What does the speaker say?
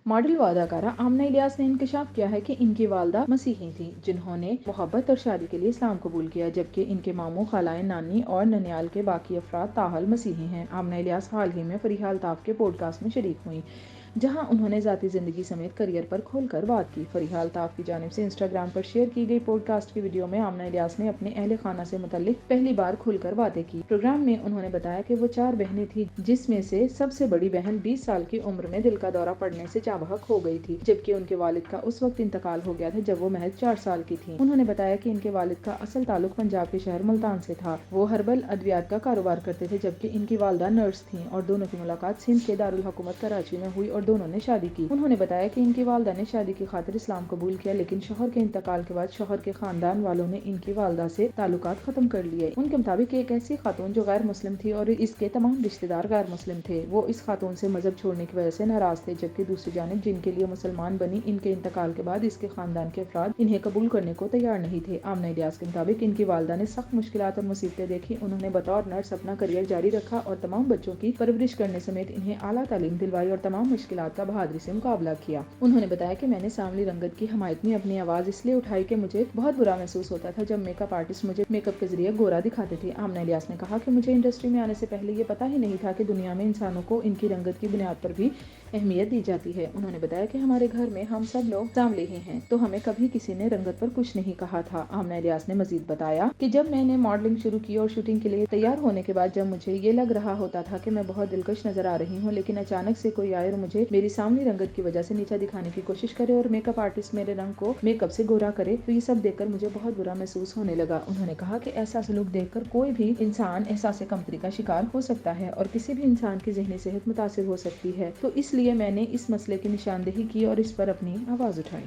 Model व अदाकारा आमना इलियास ने इंकशाफ किया है कि इनकी वालदा मसीही थी जिन्होंने मोहब्बत और शादी के लिए इस्लाम कबूल किया, जबकि इनके मामू, खालाएं, नानी और ननियाल के बाकी अफराद ताहल मसीही हैं। आमना इलियास हाल ही में फरीहा अल्ताफ के पॉडकास्ट में शरीक हुई, जहां उन्होंने ज़ाती ज़िंदगी समेत करियर पर खोलकर बात की। फरीहा अल्ताफ की जानिब से इंस्टाग्राम पर शेयर की गई पॉडकास्ट की वीडियो में आमना इलियास ने अपने अहले खाना से मुतल्लिक पहली बार खुलकर बातें की। प्रोग्राम में उन्होंने बताया कि वो 4 बहनें थी, जिसमें से सबसे बड़ी बहन 20 साल की उम्र में दिल का दौरा पड़ने से चाबहक हो गई थी, जबकि उनके वालिद का उस वक्त इंतकाल हो गया था जब वो महज 4 साल की थी। उन्होंने बताया कि इनके वालिद का असल ताल्लुक पंजाब के शहर मुल्तान से था। वो हर्बल अद्वियात का कारोबार करते थे, जबकि इनकी वालदा नर्स थीं और दोनों की मुलाकात सिंध के दारुल हुकूमत कराची में हुई और दोनों ने शादी की। उन्होंने बताया कि इनकी वालदा ने शादी की खातिर इस्लाम कबूल किया, लेकिन शौहर के इंतकाल के बाद शौहर के खानदान वालों ने इनकी वालदा से ताल्लुकात खत्म कर लिए। उनके मुताबिक एक ऐसी खातून जो गैर मुस्लिम थी और इसके तमाम रिश्तेदार गैर मुस्लिम थे, वो इस खातून से मजहब छोड़ने की वजह से नाराज थे, जबकि दूसरी जानिब जिनके लिए मुसलमान बनी इनके इंतकाल के बाद इसके खानदान के अफराद इन्हें कबूल करने को तैयार नहीं थे। आमना इलियास के मुताबिक इनकी वालदा ने सख्त मुश्किलात और मुसीबतें देखी। उन्होंने बतौर नर्स अपना करियर जारी रखा और तमाम बच्चों की परवरिश करने समेत इन्हें आला तालीम दिलवाई और तमाम मुश्किलात का बहादुरी से मुकाबला किया। उन्होंने बताया कि मैंने सांवली रंगत की हमायत में अपनी आवाज़ इसलिए उठाई कि मुझे बहुत बुरा महसूस होता था जब मेकअप आर्टिस्ट मुझे मेकअप के जरिए गोरा दिखाते थे। आमना इलियास ने कहा कि मुझे इंडस्ट्री में आने से पहले ये पता ही नहीं था कि दुनिया में इंसानों को इनकी रंगत की बुनियाद पर भी अहमियत दी जाती है। उन्होंने बताया कि हमारे घर में हम सब लोग सांवले ही हैं, तो हमें कभी किसी ने रंगत पर कुछ नहीं कहा था। आमना इलियास ने मजीद बताया कि जब मैंने मॉडलिंग शुरू की और शूटिंग के लिए तैयार होने के बाद जब मुझे ये लग रहा होता था कि मैं बहुत दिलकश नजर आ रही हूँ, लेकिन अचानक से कोई आए और मुझे मेरी सांवली रंगत की वजह से नीचा दिखाने की कोशिश करे और मेकअप आर्टिस्ट मेरे रंग को मेकअप से गोरा करे, तो ये सब देखकर मुझे बहुत बुरा महसूस होने लगा। उन्होंने कहा कि ऐसा सलूक देखकर कोई भी इंसान एहसास कमतरी का शिकार हो सकता है और किसी भी इंसान की ज़हनी सेहत मुतासिर हो सकती है, तो इसलिए मैंने इस मसले की निशानदेही की और इस पर अपनी आवाज़ उठाई।